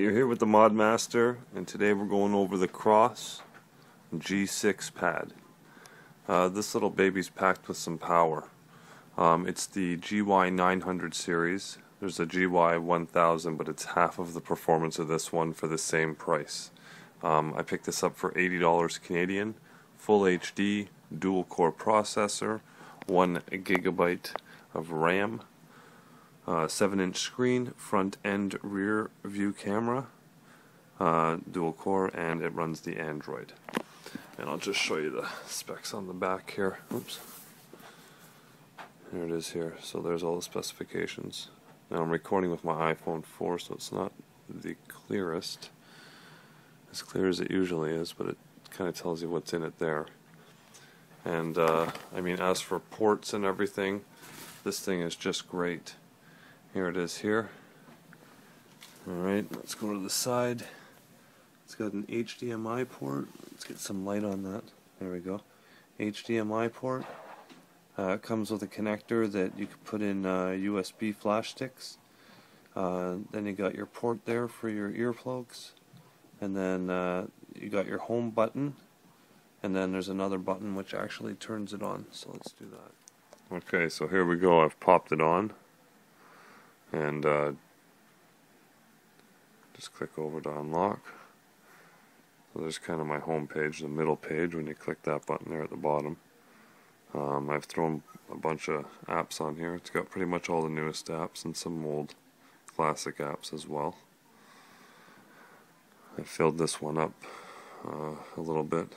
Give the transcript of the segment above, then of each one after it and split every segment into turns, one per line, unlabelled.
you're here with the Mod Master, and today we're going over the Kross G6 pad. This little baby's packed with some power. It's the GY900 series. There's a GY1000, but it's half of the performance of this one for the same price. I picked this up for $80 Canadian, full HD, dual core processor, 1 GB of RAM. 7-inch screen, front and rear view camera, dual core, and it runs the Android. And I'll just show you the specs on the back here. Oops. There it is here. So there's all the specifications. Now I'm recording with my iPhone 4, so it's not the clearest, as clear as it usually is, but it kind of tells you what's in it there. And I mean, as for ports and everything, this thing is just great. Here it is here. Alright, let's go to the side. It's got an HDMI port. Let's get some light on that. There we go. HDMI port. It comes with a connector that you can put in USB flash sticks. Then you got your port there for your earplugs. And then you got your home button. And then there's another button which actually turns it on. So let's do that. Okay, so here we go. I've popped it on. And just click over to unlock. So there's kind of my home page, the middle page, when you click that button there at the bottom. I've thrown a bunch of apps on here. It's got pretty much all the newest apps and some old classic apps as well. I filled this one up a little bit.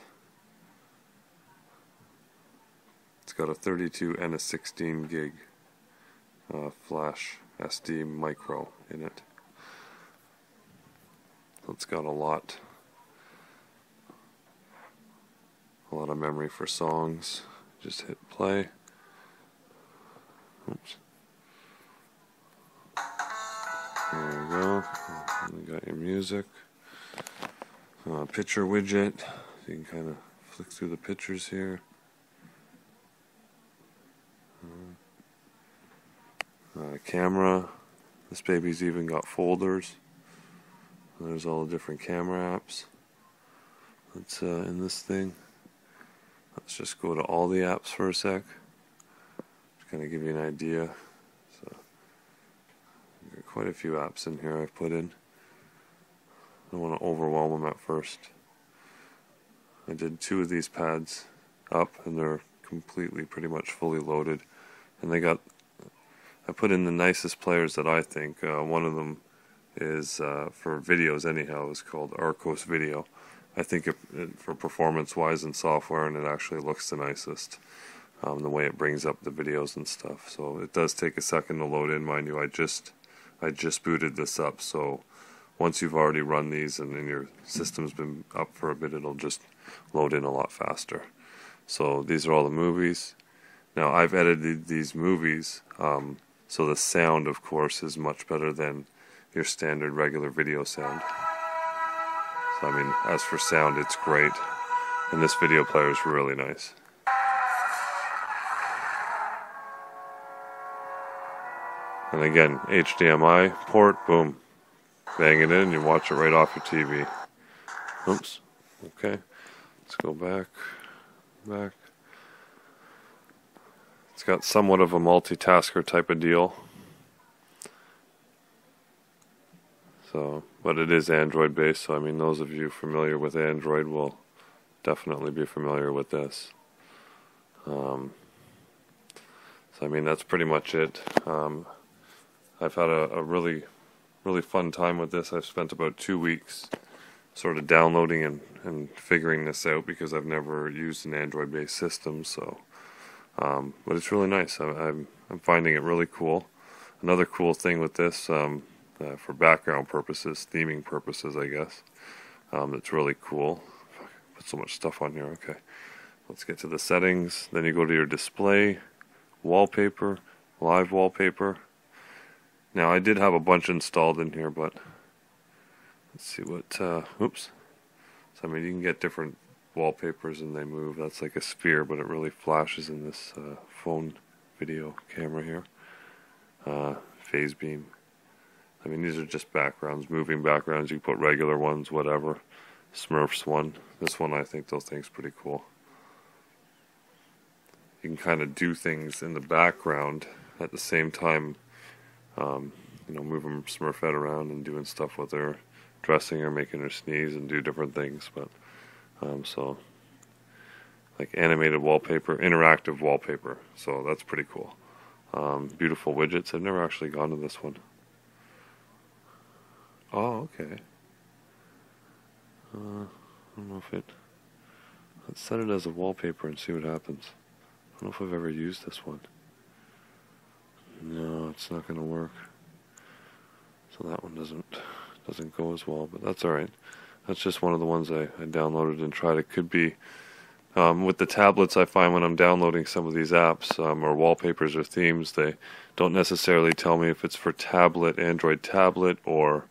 It's got a 32 and a 16 gig flash SD micro in it. So it's got a lot of memory for songs. Just hit play. Oops. There we go. And you got your music. Picture widget. You can kind of flick through the pictures here. Camera. This baby's even got folders. There's all the different camera apps that's in this thing. Let's just go to all the apps for a sec. Just kind of give you an idea. So, got quite a few apps in here I've put in. I don't want to overwhelm them at first. I did 2 of these pads up, and they're completely, pretty much fully loaded. And I put in the nicest players that I think. One of them is for videos anyhow. It's called Kross Video. I think for performance-wise and software, and it actually looks the nicest. The way it brings up the videos and stuff. So it does take a second to load in, mind you. I just booted this up. So once you've already run these and then your system's been up for a bit, it'll just load in a lot faster. So these are all the movies. Now I've edited these movies. So the sound, of course, is much better than your standard regular video sound. So I mean, as for sound, it's great. And this video player is really nice. And again, HDMI port, boom. Bang it in, you watch it right off your TV. Oops. Okay. Let's go back. It's got somewhat of a multitasker type of deal. So, but it is Android based, so I mean, those of you familiar with Android will definitely be familiar with this. So I mean, that's pretty much it. I've had a really fun time with this. I've spent about 2 weeks sort of downloading and figuring this out, because I've never used an Android based system. So but it's really nice. I'm finding it really cool. Another cool thing with this, for background purposes, theming purposes, I guess, that's really cool. Put so much stuff on here. Okay, let's get to the settings. Then you go to your display, wallpaper, live wallpaper. Now I did have a bunch installed in here, but let's see what. Oops. So I mean, you can get different wallpapers and they move. That's like a sphere, but it really flashes in this phone video camera here. Phase beam. I mean, these are just backgrounds, moving backgrounds. You can put regular ones, whatever. Smurfs one. This one, I think they'll think's pretty cool. You can kind of do things in the background at the same time, you know, moving Smurfette around and doing stuff with her, dressing her, making her sneeze and do different things. But so like animated wallpaper, interactive wallpaper. So that's pretty cool. Beautiful widgets. I've never actually gone to this one. Oh, okay. I don't know if it... Let's set it as a wallpaper and see what happens. I don't know if I've ever used this one. No, it's not going to work. So that one doesn't go as well, but that's alright. That's just one of the ones I downloaded and tried. It could be... with the tablets, I find when I'm downloading some of these apps or wallpapers or themes, they don't necessarily tell me if it's for tablet, Android tablet, or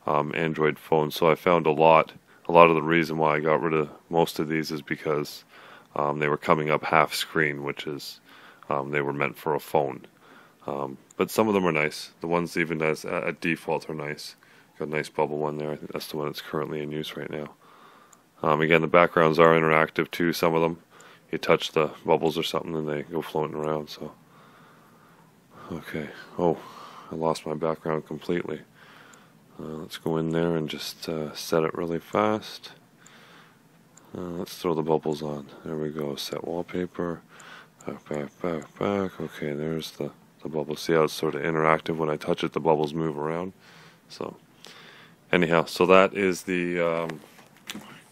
Android phone. So I found a lot of the reason why I got rid of most of these is because they were coming up half screen, which is they were meant for a phone. But some of them are nice. The ones even as at default are nice. Got a nice bubble one there. I think that's the one that's currently in use right now. Again, the backgrounds are interactive too, some of them. You touch the bubbles or something and they go floating around, so. Okay. Oh, I lost my background completely. Let's go in there and just set it really fast. Let's throw the bubbles on. There we go. Set wallpaper. Back. Okay, there's the bubbles. See how it's sort of interactive? When I touch it, the bubbles move around. So, anyhow, so that is the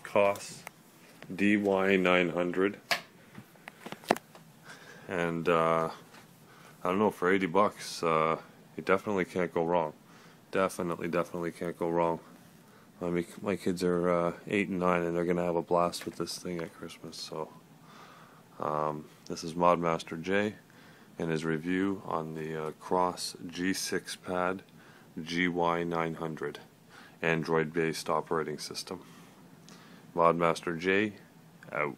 Kross GY900, and I don't know, for $80 you definitely can't go wrong. Definitely can't go wrong. I mean, my kids are 8 and 9 and they're gonna have a blast with this thing at Christmas. So this is Modmaster J and his review on the Kross G6 pad GY900 Android based operating system. Modmaster J out.